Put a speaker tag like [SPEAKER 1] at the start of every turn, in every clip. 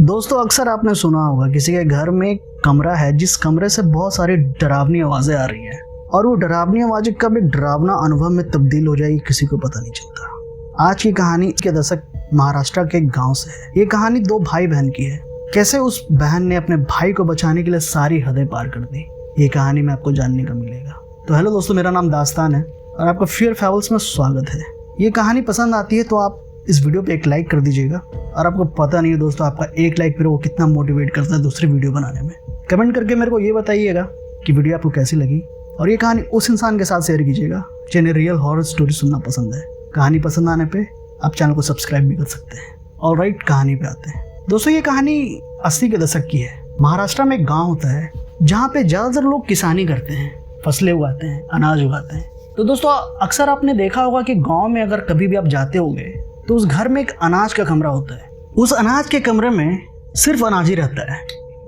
[SPEAKER 1] दोस्तों अक्सर आपने सुना होगा किसी के घर में एक कमरा है जिस कमरे से बहुत सारी डरावनी आवाजें आ रही हैं और वो डरावनी आवाजें कब एक डरावना अनुभव में तब्दील हो जाएगी किसी को पता नहीं चलता। आज की कहानी के दशक महाराष्ट्र के एक गांव से है। ये कहानी दो भाई बहन की है। कैसे उस बहन ने अपने भाई को बचाने के लिए सारी हदें पार कर दी, ये कहानी में आपको जानने का मिलेगा। तो हेलो दोस्तों, मेरा नाम दास्तान है और आपका फियर फेवल्स में स्वागत है। ये कहानी पसंद आती है तो आप इस वीडियो पे एक लाइक कर दीजिएगा। और आपको पता नहीं है दोस्तों, आपका एक लाइक फिर वो कितना मोटिवेट करता है दूसरी वीडियो बनाने में। कमेंट करके मेरे को ये बताइएगा कि वीडियो आपको कैसी लगी और ये कहानी उस इंसान के साथ शेयर कीजिएगा जिन्हें रियल हॉरर स्टोरी सुनना पसंद है। कहानी पसंद आने पे आप चैनल को सब्सक्राइब भी कर सकते हैं। ऑलराइट, कहानी पे आते हैं। दोस्तों ये कहानी 80 के दशक की है। महाराष्ट्र में एक गाँव होता है जहाँ पे ज़्यादातर लोग किसानी करते हैं, फसलें उगाते हैं, अनाज उगाते हैं। तो दोस्तों अक्सर आपने देखा होगा कि गाँव में अगर कभी भी आप जाते होंगे तो उस घर में एक अनाज का कमरा होता है। उस अनाज के कमरे में सिर्फ अनाज ही रहता है।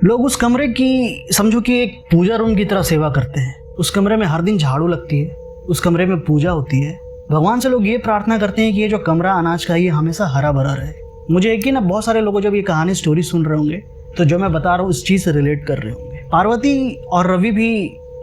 [SPEAKER 1] लोग उस कमरे की समझो कि एक पूजा रूम की तरह सेवा करते हैं। उस कमरे में हर दिन झाड़ू लगती है, उस कमरे में पूजा होती है। भगवान से लोग ये प्रार्थना करते हैं कि ये जो कमरा अनाज का ये हमेशा हरा भरा रहे। मुझे यकीन है बहुत सारे लोग जब ये कहानी स्टोरी सुन रहे होंगे तो जो मैं बता रहा हूँ इस चीज़ से रिलेट कर रहे होंगे। पार्वती और रवि भी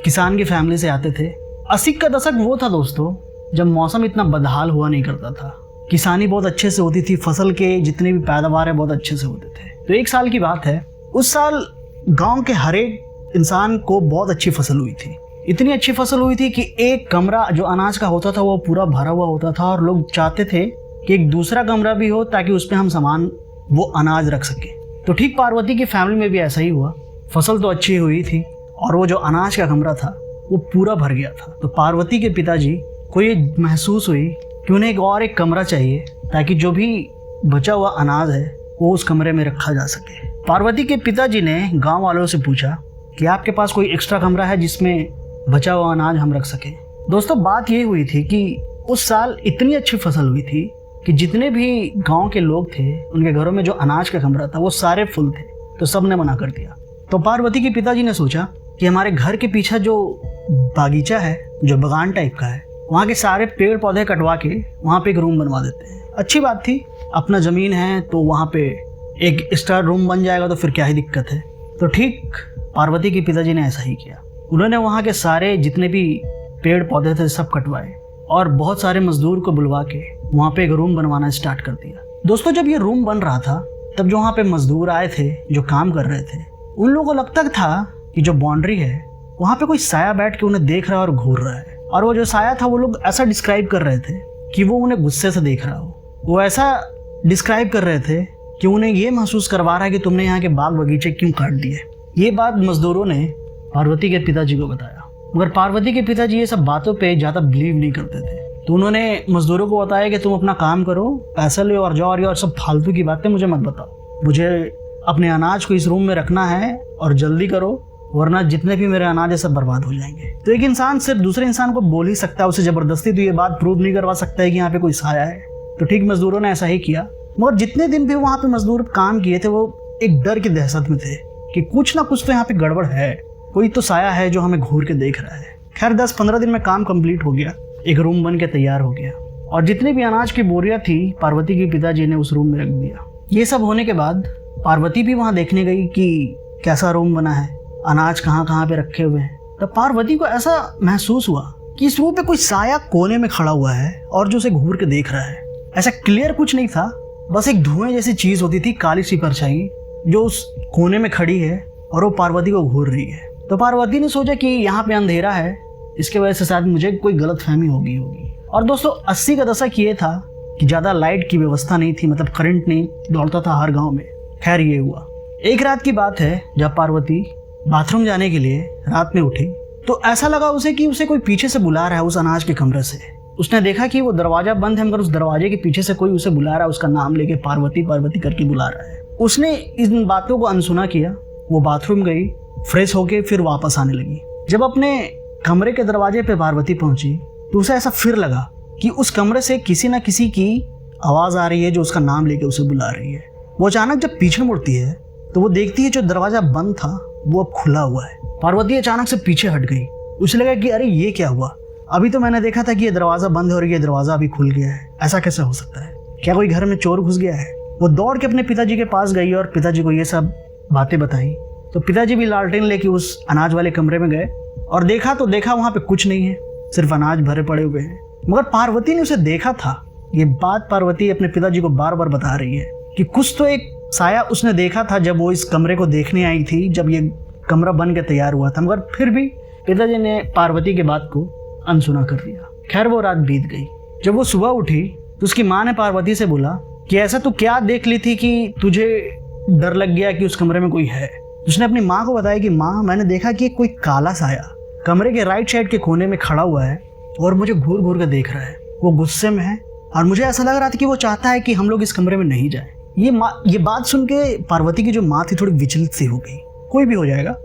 [SPEAKER 1] किसान की फैमिली से आते थे। 80 का दशक वो था दोस्तों जब मौसम इतना बदहाल हुआ नहीं करता था। किसानी बहुत अच्छे से होती थी, फसल के जितने भी पैदावार है बहुत अच्छे से होते थे। तो एक साल की बात है, उस साल गांव के हर एक इंसान को बहुत अच्छी फसल हुई थी। इतनी अच्छी फसल हुई थी कि एक कमरा जो अनाज का होता था वो पूरा भरा हुआ होता था और लोग चाहते थे कि एक दूसरा कमरा भी हो ताकि उस पर हम सामान वो अनाज रख सके। तो ठीक पार्वती की फैमिली में भी ऐसा ही हुआ। फसल तो अच्छी हुई थी और वो जो अनाज का कमरा था वो पूरा भर गया था। तो पार्वती के पिताजी को ये महसूस हुई कि उन्हें एक कमरा चाहिए ताकि जो भी बचा हुआ अनाज है वो उस कमरे में रखा जा सके। पार्वती के पिताजी ने गांव वालों से पूछा कि आपके पास कोई एक्स्ट्रा कमरा है जिसमें बचा हुआ अनाज हम रख सकें। दोस्तों बात ये हुई थी कि उस साल इतनी अच्छी फसल हुई थी कि जितने भी गांव के लोग थे उनके घरों में जो अनाज का कमरा था वो सारे फुल थे। तो सब ने मना कर दिया। तो पार्वती के पिताजी ने सोचा कि हमारे घर के पीछे जो बागीचा है, जो बागान टाइप का है, वहाँ के सारे पेड़ पौधे कटवा के वहाँ पे एक रूम बनवा देते हैं। अच्छी बात थी, अपना ज़मीन है तो वहाँ पे एक एक्स्ट्रा रूम बन जाएगा तो फिर क्या ही दिक्कत है। तो ठीक पार्वती के पिताजी ने ऐसा ही किया। उन्होंने वहाँ के सारे जितने भी पेड़ पौधे थे सब कटवाए और बहुत सारे मजदूर को बुलवा के वहाँ पे एक रूम बनवाना स्टार्ट कर दिया। दोस्तों जब ये रूम बन रहा था तब जो वहाँ पे मजदूर आए थे जो काम कर रहे थे उन लोगों को लगता था कि जो बाउंड्री है वहाँ पे कोई साया बैठ के उन्हें देख रहा है और घूर रहा है। और वो जो साया था वो लोग ऐसा डिस्क्राइब कर रहे थे कि वो उन्हें गुस्से से देख रहा हो। वो ऐसा डिस्क्राइब कर रहे थे कि उन्हें ये महसूस करवा रहा है कि तुमने यहाँ के बाग बगीचे क्यों काट दिए। ये बात मजदूरों ने पार्वती के पिताजी को बताया, मगर पार्वती के पिताजी ये सब बातों पे ज़्यादा बिलीव नहीं करते थे। तो उन्होंने मजदूरों को बताया कि तुम अपना काम करो, पैसा ले और जाओ, और सब फालतू की बातें मुझे मत बताओ। मुझे अपने अनाज को इस रूम में रखना है और जल्दी करो वरना जितने भी मेरे अनाज है सब बर्बाद हो जाएंगे। तो एक इंसान सिर्फ दूसरे इंसान को बोल ही सकता है, उसे जबरदस्ती तो ये बात प्रूव नहीं करवा सकता है कि यहाँ पे कोई साया है। तो ठीक मजदूरों ने ऐसा ही किया। मगर जितने दिन भी वहाँ पे मजदूर काम किए थे वो एक डर की दहशत में थे कि कुछ ना कुछ तो यहाँ पे गड़बड़ है, कोई तो साया है जो हमें घूर के देख रहा है। खैर 10-15 दिन में काम कंप्लीट हो गया, एक रूम बन के तैयार हो गया और जितने भी अनाज की बोरियां थी पार्वती के पिताजी ने उस रूम में रख दिया। ये सब होने के बाद पार्वती भी वहाँ देखने गई कि कैसा रूम बना है, अनाज कहाँ कहाँ पे रखे हुए हैं। तो पार्वती को ऐसा महसूस हुआ कि इस रूम पे कोई साया कोने में खड़ा हुआ है और जो उसे घूर के देख रहा है। ऐसा क्लियर कुछ नहीं था, बस एक धुएं जैसी चीज होती थी, काली सी परछाई जो उस कोने में खड़ी है और वो पार्वती को घूर रही है। तो पार्वती ने सोचा कि यहाँ पे अंधेरा है, इसके वजह से शायद मुझे कोई गलतफहमी होगी। और दोस्तों 80 का दशक ये था कि ज़्यादा लाइट की व्यवस्था नहीं थी, मतलब करंट नहीं दौड़ता था हर गाँव में। खैर ये हुआ, एक रात की बात है जब पार्वती बाथरूम जाने के लिए रात में उठी तो ऐसा लगा उसे कि उसे कोई पीछे से बुला रहा है उस अनाज के कमरे से। उसने देखा कि वो दरवाजा बंद है मगर उस दरवाजे के पीछे से कोई उसे बुला रहा है, उसका नाम लेके पार्वती पार्वती करके बुला रहा है। उसने इन बातों को अनसुना किया, वो बाथरूम गई, फ्रेश होके फिर वापस आने लगी। जब अपने कमरे के दरवाजे पे पार्वती पहुंची तो उसे ऐसा फिर लगा कि उस कमरे से किसी ना किसी की आवाज़ आ रही है जो उसका नाम लेके उसे बुला रही है। वो अचानक जब पीछे मुड़ती है तो वो देखती है जो दरवाजा बंद था वो अब खुला हुआ है। पार्वती अचानक से पीछे हट गई। उसे लगा कि अरे ये क्या हुआ, अभी तो मैंने देखा था कि ये दरवाजा बंद है और ये दरवाजा अभी खुल गया है, ऐसा कैसे हो सकता है? क्या कोई घर में चोर घुस गया है? वो दौड़ के अपने पिताजी के पास गई और पिताजी को ये सब बातें बताई। तो पिताजी भी लालटेन लेके उस अनाज वाले कमरे में गए और देखा वहाँ पे कुछ नहीं है, सिर्फ अनाज भरे पड़े हुए हैं। मगर पार्वती ने उसे देखा था। ये बात पार्वती अपने पिताजी को बार बार बता रही है कि कुछ तो एक साया उसने देखा था जब वो इस कमरे को देखने आई थी, जब ये कमरा बन के तैयार हुआ था। मगर फिर भी पिताजी ने पार्वती की बात को अनसुना कर दिया। खैर वो रात बीत गई। जब वो सुबह उठी तो उसकी माँ ने पार्वती से बोला कि ऐसा तू क्या देख ली थी कि तुझे डर लग गया कि उस कमरे में कोई है। उसने अपनी माँ को बताया कि माँ, मैंने देखा कि कोई काला साया कमरे के राइट साइड के कोने में खड़ा हुआ है और मुझे घूर घूर कर देख रहा है। वो गुस्से में है और मुझे ऐसा लग रहा था कि वो चाहता है कि हम लोग इस कमरे में नहीं जाएं। ये बात सुन के पार्वती की जो माँ थी थोड़ी विचलित सी हो गई। कोई भी हो जाएगा।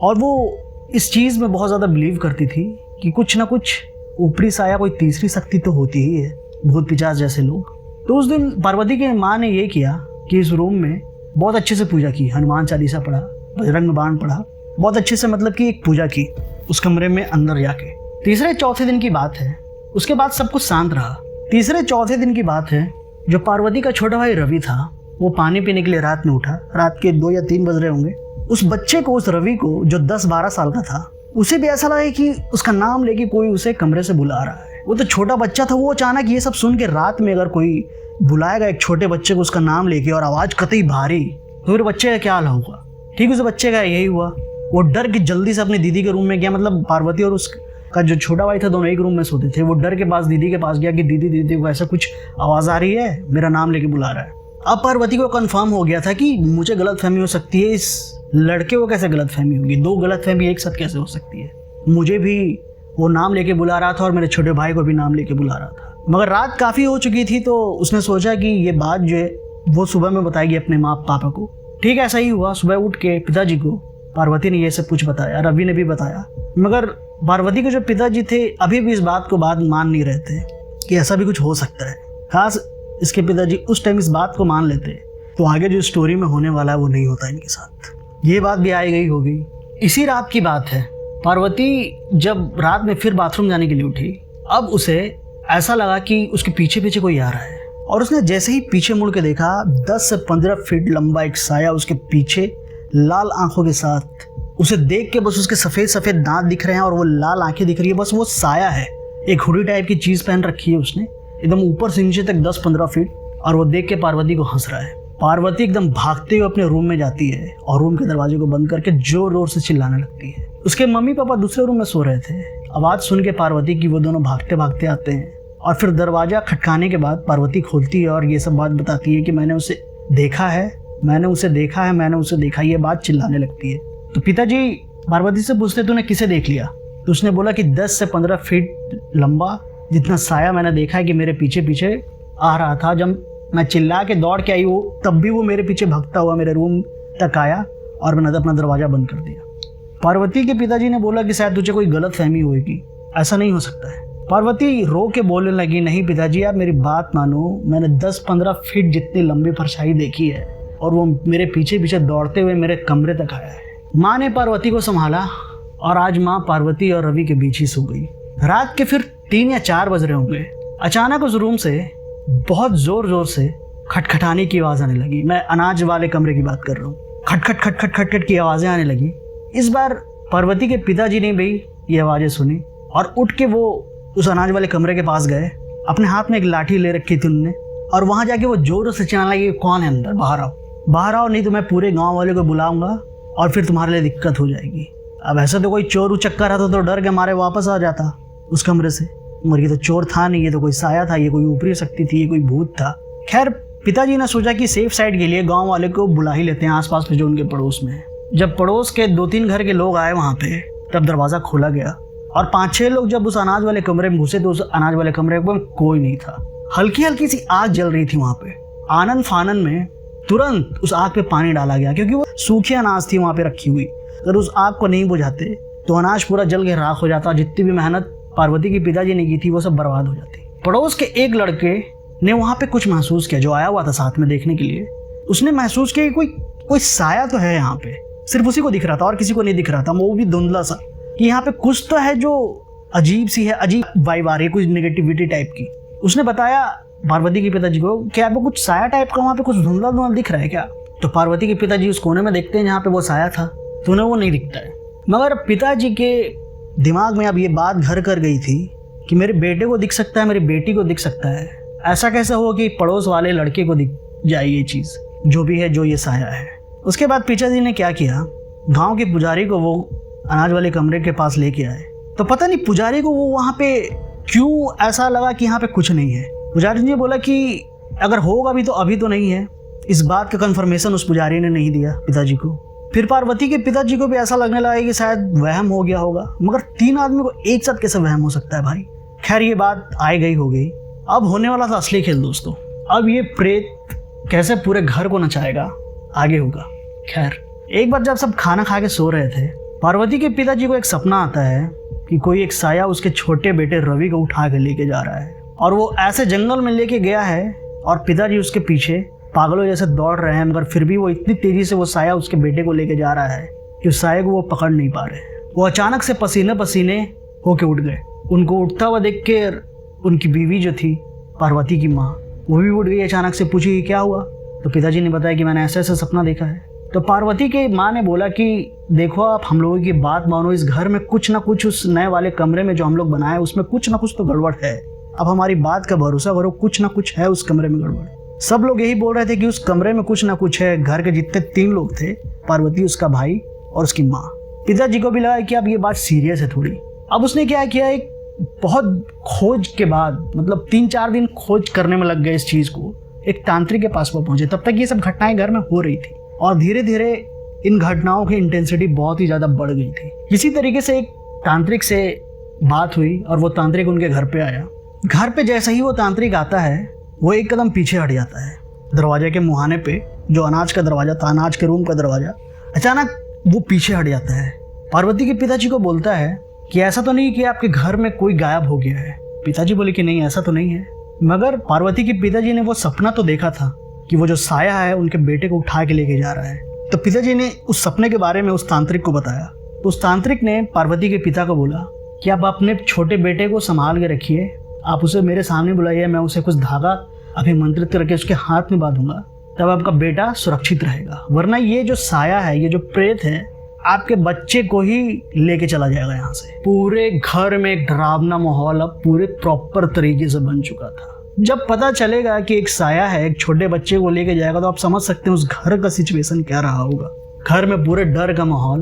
[SPEAKER 1] और वो इस चीज़ में बहुत ज़्यादा बिलीव करती थी कि कुछ ना कुछ ऊपरी साया, कोई तीसरी शक्ति तो होती ही है, भूत पिशाच जैसे लोग। तो उस दिन पार्वती की माँ ने ये किया कि इस रूम में बहुत अच्छे से पूजा की, हनुमान चालीसा पढ़ा, बजरंग बाण पढ़ा, बहुत अच्छे से मतलब कि एक पूजा की उस कमरे में अंदर जाके। तीसरे चौथे दिन की बात है, उसके बाद सब कुछ शांत रहा। तीसरे चौथे दिन की बात है, जो पार्वती का छोटा भाई रवि था, वो पानी पीने के लिए रात में उठा। रात के 2 या 3 बज रहे होंगे। उस बच्चे को, उस रवि को, जो 10-12 साल का था, उसे भी ऐसा लगा कि उसका नाम लेके कोई उसे कमरे से बुला रहा है। वो तो छोटा बच्चा था। वो अचानक ये सब सुन के रात में अगर कोई बुलाएगा एक छोटे बच्चे को उसका नाम लेके और आवाज़ कतई भारी, तो फिर बच्चे का क्या हाल होगा। ठीक उस बच्चे का यही हुआ। वो डर के जल्दी से अपनी दीदी के रूम में गया। मतलब पार्वती और उसका जो छोटा भाई था दोनों एक रूम में सोते थे। वो डर के पास दीदी के पास गया कि दीदी को ऐसा कुछ आवाज़ आ रही है, मेरा नाम लेके बुला रहा है। अब पार्वती को कंफर्म हो गया था कि मुझे गलतफहमी हो सकती है, इस लड़के को कैसे गलतफहमी होगी, 2 गलतफहमी एक साथ कैसे हो सकती है। मुझे भी वो नाम लेके बुला रहा था और मेरे छोटे भाई को भी नाम लेके बुला रहा था। मगर रात काफ़ी हो चुकी थी तो उसने सोचा कि ये बात जो है वो सुबह में बताएगी अपने माँ पापा को। ठीक ऐसा ही हुआ। सुबह उठ के पिताजी को पार्वती ने ये सब कुछ बताया, रवि ने भी बताया। मगर पार्वती के जो पिताजी थे अभी भी इस बात को मान नहीं रहे थे कि ऐसा भी कुछ हो सकता है। खास इसके पिताजी उस टाइम इस बात को मान लेते तो आगे जो स्टोरी में होने वाला है वो नहीं होता इनके साथ। ये बात भी आई गई हो गई। इसी रात की बात है, पार्वती जब रात में फिर बाथरूम जाने के लिए उठी, अब उसे ऐसा लगा कि उसके पीछे पीछे कोई आ रहा है। और उसने जैसे ही पीछे मुड़ के देखा, 10 से 15 फीट लंबा एक साया उसके पीछे लाल आंखों के साथ। उसे देख के बस उसके सफ़ेद सफ़ेद दांत दिख रहे हैं और वो लाल आंखें दिख रही है। बस वो साया है। एक हुडी टाइप की चीज़ पहन रखी है उसने, एकदम ऊपर से नीचे तक 10-15 फीट। और वो देख के पार्वती को हंस रहा है। पार्वती एकदम भागते हुए अपने रूम में जाती है और रूम के दरवाजे को बंद करके जोर जोर से चिल्लाने लगती है। उसके मम्मी पापा दूसरे रूम में सो रहे थे। आवाज़ सुन के पार्वती की वो दोनों भागते भागते आते हैं और फिर दरवाज़ा खटकाने के बाद पार्वती खोलती है और ये सब बात बताती है कि मैंने उसे देखा है, मैंने उसे देखा है, मैंने उसे देखा। ये बात चिल्लाने लगती है। तो पिताजी पार्वती से पूछते तूने किसे देख लिया। तो उसने बोला कि 10 से 15 फीट लंबा जितना साया मैंने देखा है कि मेरे पीछे पीछे आ रहा था। जब मैं चिल्ला के दौड़ के आई वो, तब भी वो मेरे पीछे भागता हुआ मेरे रूम तक आया और मैंने अपना दरवाज़ा बंद कर दिया। पार्वती के पिताजी ने बोला कि शायद तुझे कोई गलत फहमी होगी, ऐसा नहीं हो सकता है। पार्वती रो के बोलने लगी, नहीं पिताजी आप मेरी बात मानो, मैंने 10-15 फीट जितनी लंबी परछाई देखी है और वो मेरे पीछे पीछे दौड़ते हुए मेरे कमरे तक आया है। माँ ने पार्वती को संभाला और आज माँ पार्वती और रवि के बीच ही सो गई। रात के फिर 3 या 4 बज रहे होंगे। अचानक उस रूम से बहुत जोर जोर से खटखटाने की आवाज़ आने लगी। मैं अनाज वाले कमरे की बात कर रहा हूँ। खटखट खटखट खटखट की आवाज़ें आने लगी। इस बार पार्वती के पिताजी ने भी ये आवाज़ें सुनी और उठ के वो उस अनाज वाले कमरे के पास गए। अपने हाथ में एक लाठी ले रखी थी उन्होंने और वहाँ जाके वो जोर से चिल्लाने लगे, कौन है अंदर, बाहर आओ नहीं तो मैं पूरे गाँव वाले को बुलाऊंगा और फिर तुम्हारे लिए दिक्कत हो जाएगी। अब ऐसा तो कोई चोर उचक्का रहता तो डर के मारे वापस आ जाता उस कमरे से, मगर ये तो चोर था नहीं, ये तो कोई साया था, ये कोई ऊपरी शक्ति थी, ये कोई भूत था। खैर पिताजी ने सोचा कि सेफ साइड के लिए गांव वाले को बुला ही लेते हैं, आसपास में जो उनके पड़ोस में है। जब पड़ोस के 2-3 घर के लोग आए वहाँ पे, तब दरवाज़ा खोला गया और 5-6 लोग जब उस अनाज वाले कमरे में घुसे तो उस अनाज वाले कमरे में कोई नहीं था। हल्की हल्की सी आग जल रही थी वहाँ पे। आनन फानन में तुरंत उस आग पे पानी डाला गया क्योंकि वो सूखी अनाज थी वहाँ पे रखी हुई। अगर उस आग को नहीं बुझाते तो अनाज पूरा जल के राख हो जाता। जितनी भी मेहनत पार्वती की पिताजी ने की थी वो सब बर्बाद हो जाती। पड़ोस के एक लड़के ने वहाँ पे कुछ महसूस किया, जो आया हुआ था साथ में देखने के लिए। उसने महसूस किया कि कोई साया तो है यहाँ पे, सिर्फ उसी को दिख रहा था और किसी को नहीं दिख रहा था, वो भी धुंधला सा, कि यहाँ पे कुछ तो है जो अजीब सी है, अजीब वाइब आ रही है, कुछ नेगेटिविटी टाइप की। उसने बताया पार्वती के पिताजी को, क्या आपको कुछ साया टाइप का वहाँ पे कुछ धुंधला धुंधला दिख रहा है क्या? तो पार्वती के पिताजी उस कोने में देखते हैं जहाँ पे वो साया था, तो उन्हें वो नहीं दिखता है। मगर पिताजी के दिमाग में अब ये बात घर कर गई थी कि मेरे बेटे को दिख सकता है, मेरी बेटी को दिख सकता है, ऐसा कैसे हो कि पड़ोस वाले लड़के को दिख जाए ये चीज़, जो भी है, जो ये साया है। उसके बाद पिताजी ने क्या किया, गांव के पुजारी को वो अनाज वाले कमरे के पास लेके आए। तो पता नहीं पुजारी को वो वहाँ पे क्यों ऐसा लगा कि यहाँ पे कुछ नहीं है। पुजारी ने बोला कि अगर होगा भी तो अभी तो नहीं है। इस बात का कंफर्मेशन उस पुजारी ने नहीं दिया पिताजी को। फिर पार्वती के पिताजी को भी ऐसा लगने लगा कि शायद वहम हो गया होगा, मगर 3 आदमी को एक साथ कैसे वहम हो सकता है भाई। खैर ये बात आई गई हो गई। अब होने वाला था असली खेल दोस्तों। अब ये प्रेत कैसे पूरे घर को नचाएगा, आगे होगा। खैर एक बार जब सब खाना खा के सो रहे थे, पार्वती के पिताजी को एक सपना आता है कि कोई एक साया उसके छोटे बेटे रवि को उठा के लेके जा रहा है, और वो ऐसे जंगल में लेके गया है और पिताजी उसके पीछे पागलों जैसे दौड़ रहे हैं, मगर फिर भी वो इतनी तेजी से वो साया उसके बेटे को लेके जा रहा है कि उस साये को वो पकड़ नहीं पा रहे। वो अचानक से पसीने पसीने होके उठ गए। उनको उठता हुआ देख के उनकी बीवी जो थी पार्वती की माँ, वो भी उठ गई। अचानक से पूछी कि क्या हुआ, तो पिताजी ने बताया कि मैंने ऐसा ऐसा सपना देखा है। तो पार्वती के माँ ने बोला कि देखो आप हम लोगों की बात मानो, इस घर में कुछ ना कुछ, उस नए वाले कमरे में जो हम लोग बनाए उसमें कुछ ना कुछ तो गड़बड़ है। अब हमारी बात का भरोसा करो, कुछ ना कुछ है उस कमरे में गड़बड़। सब लोग यही बोल रहे थे कि उस कमरे में कुछ ना कुछ है। घर के जितने 3 लोग थे, पार्वती, उसका भाई और उसकी माँ। पिताजी को भी लगा कि अब ये बात सीरियस है थोड़ी। अब उसने क्या किया, एक बहुत खोज के बाद, मतलब 3-4 दिन खोज करने में लग गए इस चीज़ को, एक तांत्रिक के पास वो पहुंचे। तब तक ये सब घटनाएं घर में हो रही थी और धीरे धीरे इन घटनाओं की इंटेंसिटी बहुत ही ज़्यादा बढ़ गई थी। इसी तरीके से एक तांत्रिक से बात हुई और वो तांत्रिक उनके घर पे आया। घर पे जैसे ही वो तांत्रिक आता है, वो एक कदम पीछे हट जाता है। दरवाजे के मुहाने पे जो अनाज का दरवाजा था, अनाज के रूम का दरवाजा, अचानक वो पीछे हट जाता है। पार्वती के पिताजी को बोलता है कि ऐसा तो नहीं कि आपके घर में कोई गायब हो गया है। पिताजी बोले कि नहीं, ऐसा तो नहीं है। मगर पार्वती के पिताजी ने वो सपना तो देखा था कि वो जो साया है उनके बेटे को उठा के लेके जा रहा है। तो पिताजी ने उस सपने के बारे में उस तांत्रिक को बताया। तो उस तांत्रिक ने पार्वती के पिता को बोला कि आप अपने छोटे बेटे को संभाल के रखिए, आप उसे मेरे सामने बुलाइए, मैं उसे कुछ धागा अभिमंत्रित करके उसके हाथ में बांधूंगा, तब आपका बेटा सुरक्षित रहेगा। वरना ये जो साया है, ये जो प्रेत है, आपके बच्चे को ही लेके चला जाएगा यहाँ से। पूरे घर में एक डरावना माहौल अब पूरे प्रॉपर तरीके से बन चुका था। जब पता चलेगा कि एक साया है एक छोटे बच्चे को लेके जाएगा, तो आप समझ सकते हैं उस घर का सिचुएशन क्या रहा होगा। घर में पूरे डर का माहौल।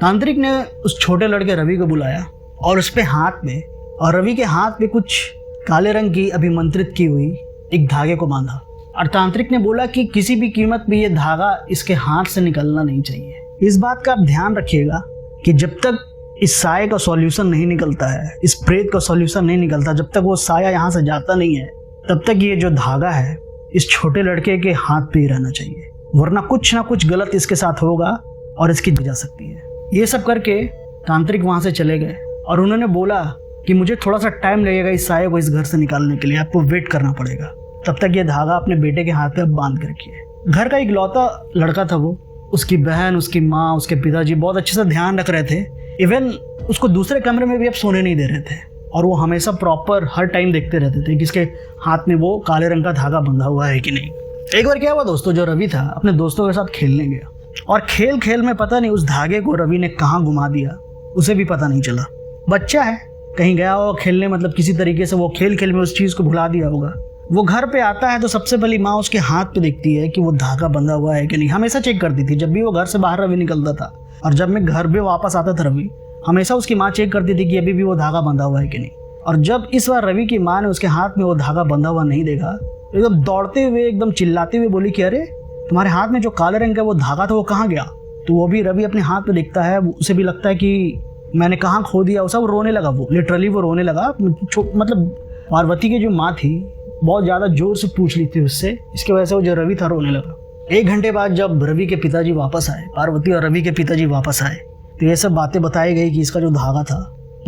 [SPEAKER 1] तांत्रिक ने उस छोटे लड़के रवि को बुलाया और उस पे हाथ में, और रवि के हाथ पे कुछ काले रंग की अभिमंत्रित की हुई एक धागे को बांधा। और तांत्रिक ने बोला कि किसी भी कीमत पे ये धागा इसके हाथ से निकलना नहीं चाहिए। इस बात का आप ध्यान रखिएगा कि जब तक इस साये का सॉल्यूशन नहीं निकलता है, इस प्रेत का सॉल्यूशन नहीं निकलता, जब तक वो साया यहाँ से जाता नहीं है, तब तक ये जो धागा है इस छोटे लड़के के हाथ पे ही रहना चाहिए, वरना कुछ ना कुछ गलत इसके साथ होगा और इसकी जा सकती है। ये सब करके तांत्रिक वहाँ से चले गए और उन्होंने बोला कि मुझे थोड़ा सा टाइम लगेगा इस साये को इस घर से निकालने के लिए, आपको वेट करना पड़ेगा। तब तक ये धागा अपने बेटे के हाथ पे बांध के रखिए। घर का इकलौता लड़का था वो, उसकी बहन, उसकी माँ, उसके पिताजी बहुत अच्छे से ध्यान रख रहे थे। इवन उसको दूसरे कमरे में भी अब सोने नहीं दे रहे थे और वो हमेशा प्रॉपर हर टाइम देखते रहते थे कि इसके हाथ में वो काले रंग का धागा बंधा हुआ है कि नहीं। एक बार क्या हुआ दोस्तों, जो रवि था अपने दोस्तों के साथ खेलने गया और खेल खेल में पता नहीं उस धागे को रवि ने कहाँ घुमा दिया, उसे भी पता नहीं चला। बच्चा है, कहीं गया होगा खेलने, मतलब किसी तरीके से वो खेल खेल में उस चीज़ को भुला दिया होगा। वो घर पे आता है तो सबसे पहली माँ उसके हाथ पे देखती है कि वो धागा बंधा हुआ है कि नहीं। हमेशा चेक करती थी जब भी वो घर से बाहर रवि निकलता था, और जब मैं घर पे वापस आता था रवि, हमेशा उसकी माँ चेक करती थी कि अभी भी वो धागा बंधा हुआ है कि नहीं। और जब इस बार रवि की माँ ने उसके हाथ में वो धागा बंधा हुआ नहीं देखा, एकदम दौड़ते हुए, एकदम चिल्लाते हुए बोली कि अरे तुम्हारे हाथ में जो काले रंग का वो धागा था वो कहाँ गया। तो वो भी रवि अपने हाथ पे देखता है, उसे भी लगता है कि मैंने कहाँ खो दिया उसे। वो रोने लगा, वो लिटरली वो रोने लगा। मतलब पार्वती की जो माँ थी बहुत ज़्यादा जोर से पूछ ली थी उससे, इसकी वजह से वो जो रवि था रोने लगा। 1 घंटे बाद जब रवि के पिताजी वापस आए, पार्वती और रवि के पिताजी वापस आए, तो ये सब बातें बताई गई कि इसका जो धागा था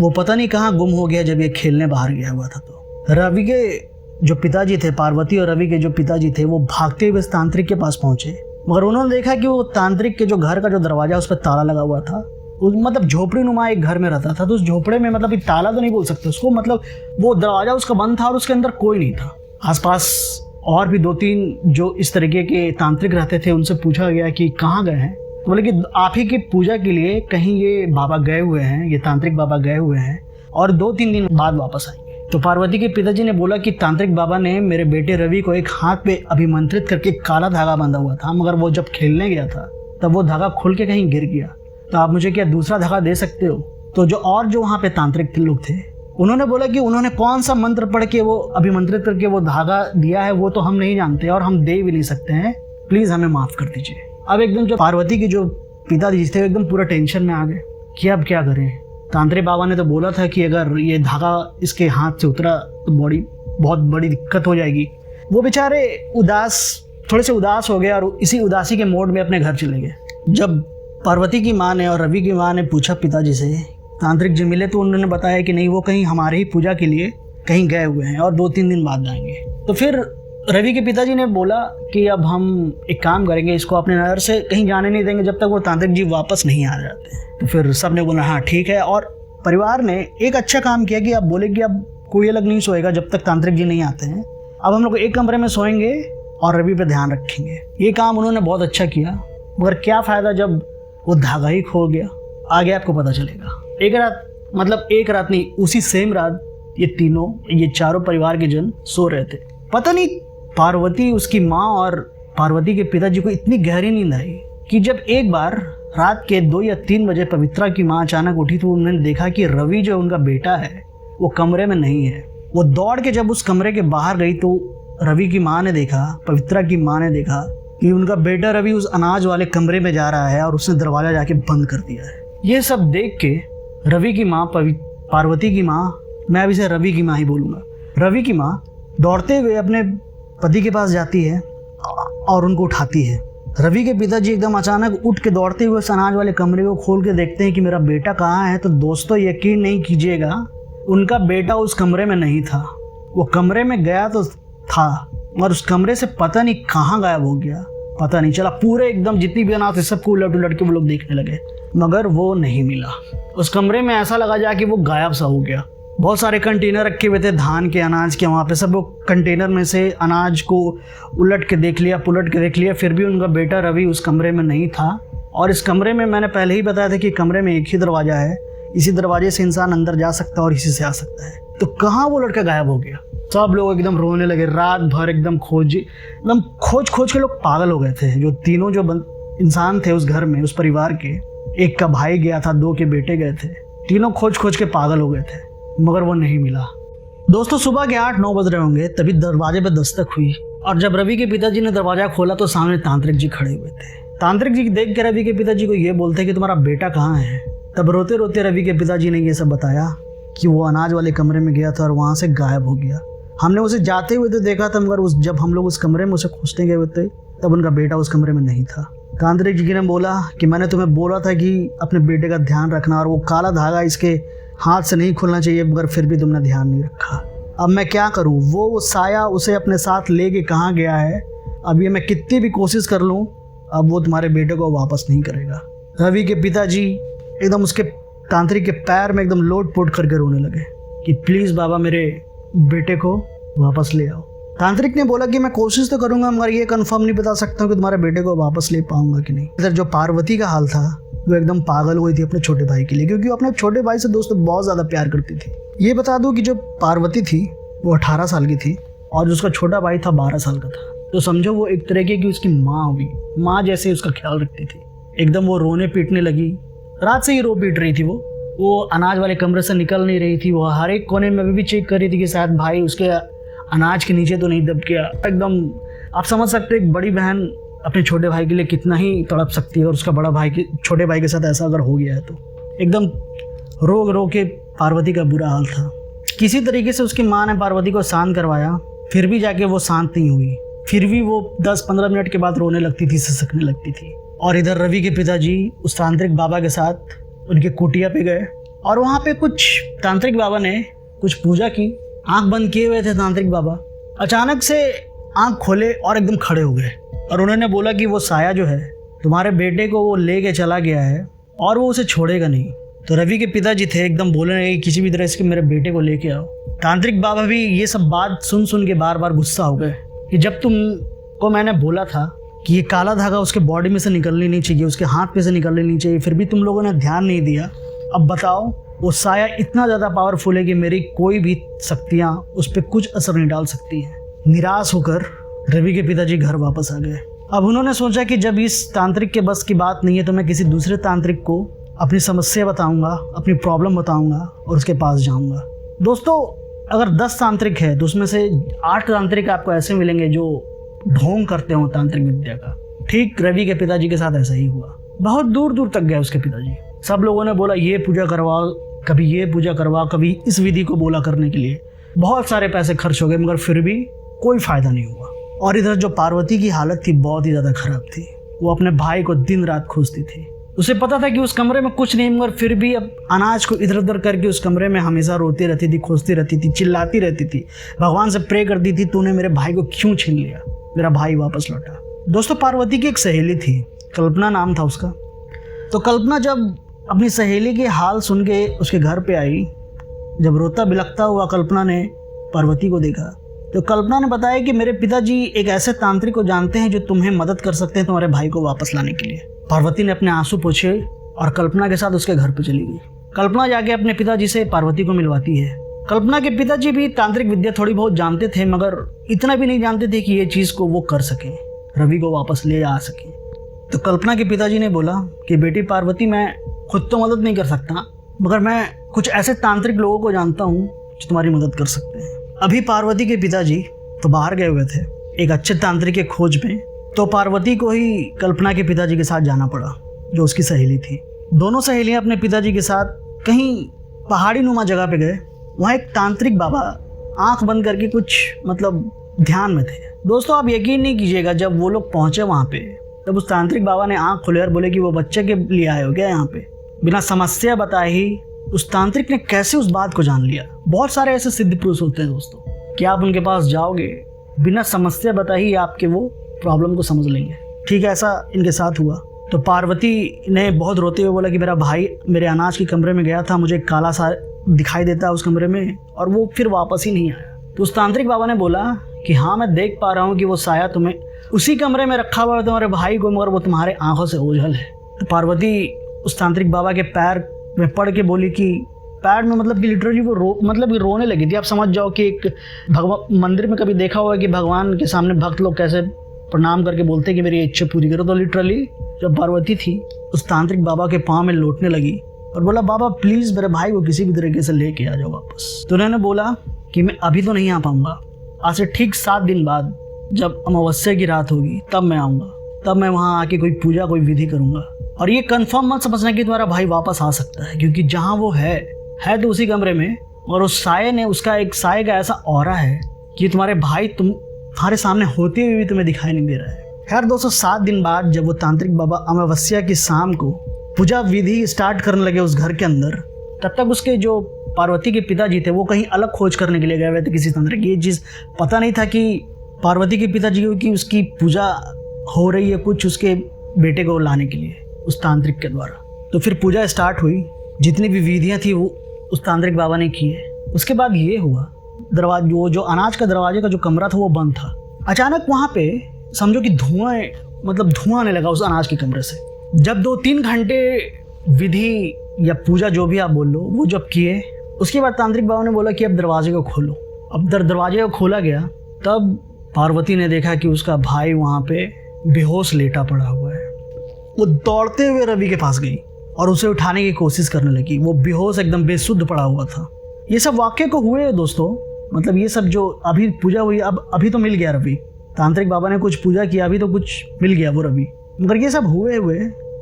[SPEAKER 1] वो पता नहीं कहाँ गुम हो गया जब ये खेलने बाहर गया हुआ था। तो रवि के जो पिताजी थे, पार्वती और रवि के जो पिताजी थे, वो भागते हुए इस तांत्रिक के पास पहुंचे, मगर उन्होंने देखा कि वो तांत्रिक के जो घर का जो दरवाजा उस पर ताला लगा हुआ था। मतलब झोपड़ी नुमा एक घर में रहता था, तो उस झोपड़े में, मतलब ताला तो नहीं बोल सकते उसको, मतलब वो दरवाजा उसका बंद था और उसके अंदर कोई नहीं था। आसपास और भी 2-3 जो इस तरीके के तांत्रिक रहते थे उनसे पूछा गया कि कहाँ गए हैं, तो बोले कि आप ही की पूजा के लिए कहीं ये बाबा गए हुए हैं, ये तांत्रिक बाबा गए हुए हैं और 2-3 दिन बाद वापस आएंगे। तो पार्वती के पिताजी ने बोला कि तांत्रिक बाबा ने मेरे बेटे रवि को एक हाथ पे अभिमंत्रित करके काला धागा बांधा हुआ था, मगर वो जब खेलने गया था तब वो धागा खुल के कहीं गिर गया, तो आप मुझे क्या दूसरा धागा दे सकते हो? तो जो वहाँ पे तांत्रिक लोग थे उन्होंने बोला कि उन्होंने कौन सा मंत्र पढ़ के वो अभिमंत्रित करके वो धागा दिया है वो तो हम नहीं जानते और हम दे भी नहीं सकते हैं, प्लीज़ हमें माफ़ कर दीजिए। अब एकदम जो पार्वती के जो पिताजी थे एकदम पूरा टेंशन में आ गए कि अब क्या करें। तांत्रिक बाबा ने तो बोला था कि अगर ये धागा इसके हाथ से उतरा तो बहुत बड़ी दिक्कत हो जाएगी। वो बेचारे थोड़े से उदास हो गए और इसी उदासी के मोड में अपने घर चले गए। जब पार्वती की माँ ने और रवि की माँ ने पूछा पिताजी से, तांत्रिक जी मिले तो उन्होंने बताया कि नहीं, वो कहीं हमारे ही पूजा के लिए कहीं गए हुए हैं और 2-3 दिन बाद जाएंगे। तो फिर रवि के पिताजी ने बोला कि अब हम एक काम करेंगे, इसको अपने नज़र से कहीं जाने नहीं देंगे जब तक वो तांत्रिक जी वापस नहीं आ जाते। तो फिर सब ने बोला हाँ ठीक है, और परिवार ने एक अच्छा काम किया कि अब बोले कि अब कोई अलग नहीं सोएगा जब तक तांत्रिक जी नहीं आते हैं, अब हम लोग एक कमरे में सोएंगे और रवि पे ध्यान रखेंगे। ये काम उन्होंने बहुत अच्छा किया, मगर क्या फ़ायदा जब वो धागा ही खो गया। आगे आपको पता चलेगा। एक रात नहीं, उसी सेम रात ये चारों परिवार के जन सो रहे थे। पता नहीं पार्वती, उसकी माँ और पार्वती के पिताजी को इतनी गहरी नींद आई कि जब एक बार रात के 2 या 3 बजे पवित्रा की माँ अचानक उठी तो उन्होंने देखा कि रवि जो उनका बेटा है वो कमरे में नहीं है। वो दौड़ के जब उस कमरे के बाहर गई तो रवि की माँ ने देखा, पवित्रा की माँ ने देखा कि उनका बेटा रवि उस अनाज वाले कमरे में जा रहा है और उसने दरवाज़ा जाके बंद कर दिया है। ये सब देख के रवि की माँ, पार्वती की माँ, मैं अभी से रवि की माँ ही बोलूँगा, रवि की माँ दौड़ते हुए अपने पति के पास जाती है और उनको उठाती है। रवि के पिताजी एकदम अचानक उठ के दौड़ते हुए उस अनाज वाले कमरे को खोल के देखते हैं कि मेरा बेटा कहाँ है। तो दोस्तों यकीन नहीं कीजिएगा, उनका बेटा उस कमरे में नहीं था। वो कमरे में गया तो था और उस कमरे से पता नहीं कहाँ गायब हो गया, पता नहीं चला। पूरे एकदम जितनी भी अनाज थे सबको उलट के वो लोग देखने लगे, मगर वो नहीं मिला। उस कमरे में ऐसा लगा जा कि वो गायब सा हो गया। बहुत सारे कंटेनर रखे हुए थे धान के, अनाज के, वहाँ पे सब वो कंटेनर में से अनाज को उलट के देख लिया, पुलट के देख लिया, फिर भी उनका बेटा रवि उस कमरे में नहीं था। और इस कमरे में मैंने पहले ही बताया था कि कमरे में एक ही दरवाज़ा है, इसी दरवाजे से इंसान अंदर जा सकता है और इसी से आ सकता है। तो कहाँ वो लड़का गायब हो गया। सब लोग एकदम रोने लगे, रात भर एकदम खोज के लोग पागल हो गए थे। जो तीनों जो इंसान थे उस घर में, उस परिवार के, एक का भाई गया था, 2 के बेटे गए थे, तीनों खोज के पागल हो गए थे, मगर वो नहीं मिला। दोस्तों सुबह के 8-9 बज रहे होंगे, तभी दरवाजे पर दस्तक हुई और जब रवि के पिताजी ने दरवाजा खोला तो सामने तांत्रिक जी खड़े हुए थे। तांत्रिक जी देख के रवि के पिताजी को ये बोलते कि तुम्हारा बेटा कहाँ है। तब रोते रोते रवि के पिताजी ने ये सब बताया कि वो अनाज वाले कमरे में गया था और वहाँ से गायब हो गया। हमने उसे जाते हुए तो देखा था, मगर जब हम लोग उस कमरे में उसे खोजने गए थे तब उनका बेटा उस कमरे में नहीं था। तांत्रिक जी ने बोला कि मैंने तुम्हें बोला था कि अपने बेटे का ध्यान रखना, और वो काला धागा इसके हाथ से नहीं खुलना चाहिए, मगर फिर भी तुमने ध्यान नहीं रखा। अब मैं क्या करूं? वो साया उसे अपने साथ लेके कहाँ गया है? अब ये मैं कितनी भी कोशिश कर लूं, अब वो तुम्हारे बेटे को वापस नहीं करेगा। रवि के पिताजी एकदम उसके तांत्रिक के पैर में एकदम लोट पोट करके रोने लगे कि प्लीज़ बाबा मेरे बेटे को वापस ले आओ। तांत्रिक ने बोला कि मैं कोशिश तो करूंगा, मगर ये कंफर्म नहीं बता सकता हूँ कि तुम्हारे बेटे को वापस ले पाऊंगा कि नहीं। इधर जो पार्वती का हाल था, वो एकदम पागल हुई थी अपने छोटे भाई के लिए, क्योंकि वो अपने छोटे भाई से दोस्तों बहुत ज़्यादा प्यार करती थी। ये बता दूं कि जो पार्वती थी वो 18 साल की थी और जो उसका छोटा भाई था 12 साल का था। तो समझो वो एक तरीके की उसकी माँ हुई, माँ जैसे उसका ख्याल रखती थी। एकदम वो रोने पीटने लगी, रात से ही रो पीट रही थी। वो अनाज वाले कमरे से निकल नहीं रही थी। वो हर एक कोने में भी चेक कर रही थी कि शायद भाई उसके अनाज के नीचे तो नहीं दब गया। एकदम आप समझ सकते एक बड़ी बहन अपने छोटे भाई के लिए कितना ही तड़प सकती है, और उसका बड़ा भाई छोटे भाई के साथ ऐसा अगर हो गया है तो एकदम रो के पार्वती का बुरा हाल था। किसी तरीके से उसकी माँ ने पार्वती को शांत करवाया, फिर भी जाके वो शांत नहीं हुई। फिर भी वो 10-15 मिनट के बाद रोने लगती थी, सिसकने लगती थी। और इधर रवि के पिताजी उस तांत्रिक बाबा के साथ उनके कुटिया पे गए और वहाँ पे कुछ तांत्रिक बाबा ने कुछ पूजा की। आंख बंद किए हुए थे तांत्रिक बाबा, अचानक से आंख खोले और एकदम खड़े हो गए और उन्होंने बोला कि वो साया जो है तुम्हारे बेटे को वो ले के चला गया है और वो उसे छोड़ेगा नहीं। तो रवि के पिताजी थे एकदम बोलने लगे किसी भी तरह से मेरे बेटे को लेके आओ। तांत्रिक बाबा भी ये सब बात सुन सुन के बार बार गुस्सा हो गए कि जब तुमको मैंने बोला था कि ये काला धागा उसके बॉडी में से निकलनी नहीं चाहिए, उसके हाथ में से निकलनी नहीं चाहिए, फिर भी तुम लोगों ने ध्यान नहीं दिया। अब बताओ वो साया इतना ज़्यादा पावरफुल है कि मेरी कोई भी शक्तियाँ उस पर कुछ असर नहीं डाल सकती हैं। निराश होकर रवि के पिताजी घर वापस आ गए। अब उन्होंने सोचा कि जब इस तांत्रिक के बस की बात नहीं है तो मैं किसी दूसरे तांत्रिक को अपनी समस्या बताऊंगा, अपनी प्रॉब्लम बताऊंगा और उसके पास जाऊंगा। दोस्तों अगर 10 तांत्रिक है तो उसमें से 8 तांत्रिक आपको ऐसे मिलेंगे जो ढोंग करते हो तांत्रिक विद्या का। ठीक रवि के पिताजी के साथ ऐसा ही हुआ। बहुत दूर दूर तक गए उसके पिताजी। सब लोगों ने बोला ये पूजा करवाओ, कभी ये पूजा करवाओ, कभी इस विधि को बोला करने के लिए। बहुत सारे पैसे खर्च हो गए मगर फिर भी कोई फायदा नहीं हुआ। और इधर जो पार्वती की हालत थी बहुत ही ज़्यादा खराब थी। वो अपने भाई को दिन रात खोजती थी। उसे पता था कि उस कमरे में कुछ नहीं, मगर फिर भी अब अनाज को इधर उधर करके उस कमरे में हमेशा रोती रहती थी, खोजती रहती थी, चिल्लाती रहती थी, भगवान से प्रे करती थी तूने मेरे भाई को क्यों छीन लिया, मेरा भाई वापस लौटा। दोस्तों पार्वती की एक सहेली थी, कल्पना नाम था उसका। तो कल्पना जब अपनी सहेली के हाल सुन के उसके घर पे आई, जब रोता बिलखता हुआ कल्पना ने पार्वती को देखा तो कल्पना ने बताया कि मेरे पिताजी एक ऐसे तांत्रिक को जानते हैं जो तुम्हें मदद कर सकते हैं तुम्हारे भाई को वापस लाने के लिए। पार्वती ने अपने आंसू पोंछे और कल्पना के साथ उसके घर पर चली गई। कल्पना जाके अपने पिताजी से पार्वती को मिलवाती है। कल्पना के पिताजी भी तांत्रिक विद्या थोड़ी बहुत जानते थे मगर इतना भी नहीं जानते थे कि ये चीज़ को वो कर सकें, रवि को वापस ले आ सकें। तो कल्पना के पिताजी ने बोला कि बेटी पार्वती मैं खुद तो मदद नहीं कर सकता मगर मैं कुछ ऐसे तांत्रिक लोगों को जानता हूँ जो तुम्हारी मदद कर सकते हैं। अभी पार्वती के पिताजी तो बाहर गए हुए थे एक अच्छे तांत्रिक के खोज में, तो पार्वती को ही कल्पना के पिताजी के साथ जाना पड़ा जो उसकी सहेली थी। दोनों सहेलियां अपने पिताजी के साथ कहीं पहाड़ी नुमा जगह पे गए। वहाँ एक तांत्रिक बाबा आंख बंद करके कुछ ध्यान में थे। दोस्तों आप यकीन नहीं कीजिएगा, जब वो लोग पहुँचे वहाँ पे तब उस तांत्रिक बाबा ने आंख खोले और बोले कि वो बच्चे के लिए आए हो क्या यहाँ पे। बिना समस्या बताए ही उस तांत्रिक ने कैसे उस बात को जान लिया। बहुत सारे ऐसे सिद्ध पुरुष होते हैं दोस्तों कि आप उनके पास जाओगे बिना समस्या बताए ही आपके वो प्रॉब्लम को समझ लेंगे। ठीक है, ऐसा इनके साथ हुआ। तो पार्वती ने बहुत रोते हुए बोला कि मेरा भाई मेरे अनाज के कमरे में गया था, मुझे काला सा दिखाई देता है उस कमरे में और वो फिर वापस ही नहीं आया। तो उस तांत्रिक बाबा ने बोला कि हाँ मैं देख पा रहा हूँ कि वो साया तुम्हें उसी कमरे में रखा हुआ है तुम्हारे भाई को, मगर वो तुम्हारे आंखों से ओझल है। तो पार्वती उस तांत्रिक बाबा के पैर में पड़ के बोली कि पैर में कि लिटरली वो रोने लगी थी। आप समझ जाओ कि एक भगवान मंदिर में कभी देखा हुआ है कि भगवान के सामने भक्त लोग कैसे प्रणाम करके बोलते हैं कि मेरी इच्छा पूरी करो। तो लिटरली जब पार्वती थी उस तांत्रिक बाबा के पाँव में लौटने लगी और बोला बाबा प्लीज़ मेरे भाई को किसी भी तरीके से लेके आ जाओ वापस। तो उन्होंने बोला कि मैं अभी तो नहीं आ पाऊँगा, आज से ठीक 7 दिन बाद जब अमावस्या की रात होगी तब मैं आऊँगा, तब मैं वहाँ आके कोई पूजा कोई विधि करूँगा। और ये कंफर्म मत समझना कि तुम्हारा भाई वापस आ सकता है, क्योंकि जहाँ वो है तो उसी कमरे में, और उस साये ने उसका एक साये का ऐसा ऑरा है कि तुम्हारे भाई तुम्हारे सामने होते हुए भी तुम्हें दिखाई नहीं दे रहा है। खैर दोस्तों 7 दिन बाद जब वो तांत्रिक बाबा अमावस्या की शाम को पूजा विधि स्टार्ट करने लगे उस घर के अंदर, तब तक उसके जो पार्वती के पिताजी थे वो कहीं अलग खोज करने के लिए गए हुए थे किसी तांत्रिक। ये चीज़ पता नहीं था कि पार्वती के पिताजी को कि उसकी पूजा हो रही है कुछ उसके बेटे को लाने के लिए उस तांत्रिक के द्वारा। तो फिर पूजा स्टार्ट हुई, जितनी भी विधियाँ थी वो उस तांत्रिक बाबा ने की है। उसके बाद ये हुआ वो जो अनाज का दरवाजे का जो कमरा था वो बंद था। अचानक वहाँ पे समझो कि धुआं आने लगा उस अनाज के कमरे से। जब 2-3 घंटे विधि या पूजा जो भी आप बोल लो वो जब किए, उसके बाद तांत्रिक बाबा ने बोला कि अब दरवाजे को खोलो। अब दरवाजे को खोला गया तब पार्वती ने देखा कि उसका भाई वहाँ पे बेहोश लेटा पड़ा हुआ है। वो दौड़ते हुए रवि के पास गई और उसे उठाने की कोशिश करने लगी। वो बेहोश एकदम बेसुध पड़ा हुआ था। ये सब वाक्य को हुए दोस्तों, ये सब जो अभी पूजा हुई अभी तो मिल गया रवि, तांत्रिक बाबा ने कुछ पूजा किया अभी तो कुछ मिल गया वो रवि, मगर ये सब हुए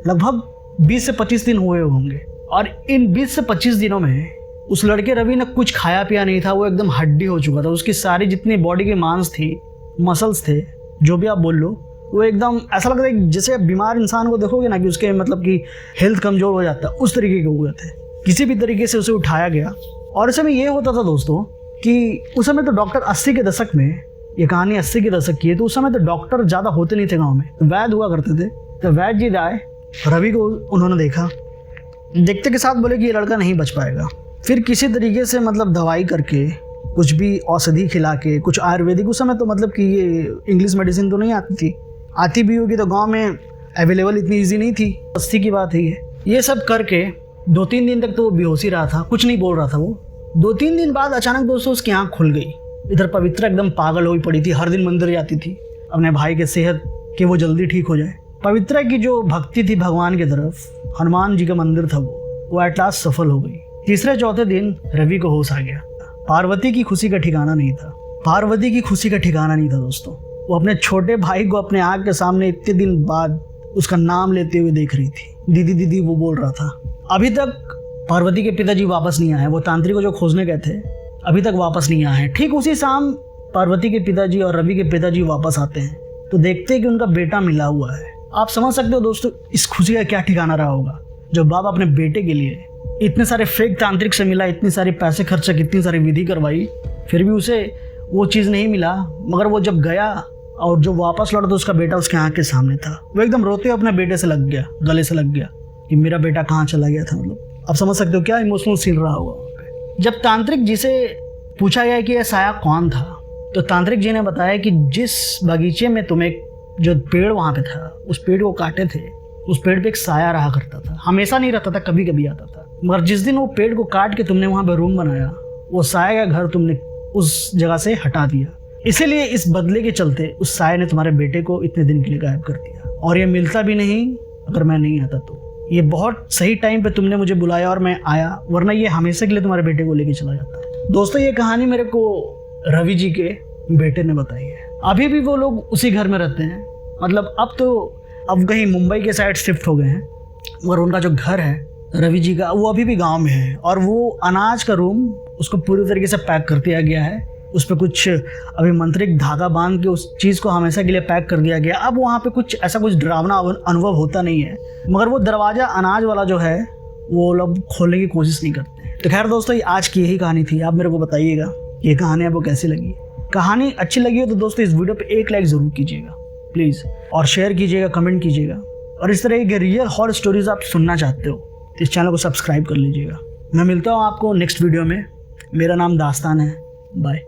[SPEAKER 1] लगभग 20 से 25 दिन हुए होंगे। और इन 20 से 25 दिनों में उस लड़के रवि ने कुछ खाया पिया नहीं था। वो एकदम हड्डी हो चुका था। उसकी सारी जितनी बॉडी के मांस थी, मसल्स थे, जो भी आप बोल लो, वो एकदम ऐसा लगता है जैसे बीमार इंसान को देखोगे ना कि उसके कि हेल्थ कमज़ोर हो जाता है, उस तरीके के हो गए थे। किसी भी तरीके से उसे उठाया गया। और इस समय ये होता था दोस्तों कि उस समय तो डॉक्टर 80 के दशक में, ये कहानी 80 के दशक की है, तो उस समय तो डॉक्टर ज़्यादा होते नहीं थे गाँव में, तो वैद्य हुआ करते थे। तो वैद्य जी आए, रवि को उन्होंने देखा देखते के साथ बोले कि ये लड़का नहीं बच पाएगा। फिर किसी तरीके से मतलब दवाई करके, कुछ भी औषधि खिला के, कुछ आयुर्वेदिक, उस समय तो मतलब कि ये इंग्लिश मेडिसिन तो नहीं आती थी, आती भी होगी तो गांव में अवेलेबल इतनी ईजी नहीं थी, सस्ती की बात है ये सब करके 2-3 दिन तक तो वो बेहोशी रहा था, कुछ नहीं बोल रहा था वो। 2-3 दिन बाद अचानक दोस्तों उसकी आँख खुल गई। इधर पवित्रा एकदम पागल हुई पड़ी थी, हर दिन मंदिर जाती थी अपने भाई के सेहत के वो जल्दी ठीक हो जाए। पवित्रा की जो भक्ति थी भगवान की तरफ, हनुमान जी का मंदिर था वो एट लास्ट सफल हो गई। तीसरे चौथे दिन रवि को होश आ गया। पार्वती की खुशी का ठिकाना नहीं था, पार्वती की खुशी का ठिकाना नहीं था दोस्तों। वो अपने छोटे भाई को अपने आँख के सामने इतने दिन बाद उसका नाम लेते हुए देख रही थी। दीदी दीदी वो बोल रहा था। अभी तक पार्वती के पिताजी वापस नहीं आए, वो तांत्रिक को जो खोजने गए थे अभी तक वापस नहीं आए हैं। ठीक उसी शाम पार्वती के पिताजी और रवि के पिताजी वापस आते हैं तो देखते हैं कि उनका बेटा मिला हुआ है। आप समझ सकते हो दोस्तों इस खुशी का क्या ठिकाना रहा होगा, जो बाप अपने बेटे के लिए इतने सारे फेक तांत्रिक से मिला, इतने सारे पैसे खर्चा, कितनी सारी विधि करवाई, फिर भी उसे वो चीज़ नहीं मिला। मगर वो जब गया और जो वापस लौटा तो उसका बेटा उसके आँख के सामने था। वो एकदम रोते हुए अपने बेटे से लग गया, गले से लग गया कि मेरा बेटा कहाँ चला गया था। मतलब आप समझ सकते हो क्या इमोशनल सीन रहा होगा वहाँ पे। जब तांत्रिक जी से पूछा गया कि यह साया कौन था तो तांत्रिक जी ने बताया कि जिस बगीचे में तुम्हें जो पेड़ वहाँ पे था उस पेड़ को काटे थे, उस पेड़ पे एक साया रहा करता था। हमेशा नहीं रहता था, कभी कभी आता था। मगर जिस दिन वो पेड़ को काट के तुमने वहाँ पे रूम बनाया, वो साया का घर तुमने उस जगह से हटा दिया। इसीलिए इस बदले के चलते उस साया ने तुम्हारे बेटे को इतने दिन के लिए गायब कर दिया। और ये मिलता भी नहीं अगर मैं नहीं आता तो। ये बहुत सही टाइम पे तुमने मुझे बुलाया और मैं आया, वरना ये हमेशा के लिए तुम्हारे बेटे को लेके चला जाता। दोस्तों ये कहानी मेरे को रवि जी के बेटे ने बताई है। अभी भी वो लोग उसी घर में रहते हैं। मतलब अब कहीं मुंबई के साइड शिफ्ट हो गए हैं, मगर उनका जो घर है रवि जी का वो अभी भी गांव में है। और वो अनाज का रूम उसको पूरी तरीके से पैक कर दिया गया है। उस पर कुछ अभी मंत्रिक धागा बांध के उस चीज़ को हमेशा के लिए पैक कर दिया गया। अब वहाँ पे कुछ ऐसा कुछ डरावना अनुभव होता नहीं है, मगर वो दरवाज़ा अनाज वाला जो है वो लोग खोलने की कोशिश नहीं करते। तो खैर दोस्तों ये आज की यही कहानी थी। आप मेरे को बताइएगा ये कहानी आपको कैसी लगी। कहानी अच्छी लगी हो तो दोस्तों इस वीडियो पे एक लाइक ज़रूर कीजिएगा प्लीज़, और शेयर कीजिएगा, कमेंट कीजिएगा। और इस तरह के रियल हॉरर स्टोरीज आप सुनना चाहते हो तो इस चैनल को सब्सक्राइब कर लीजिएगा। मैं मिलता हूँ आपको नेक्स्ट वीडियो में। मेरा नाम दास्तान है। बाय।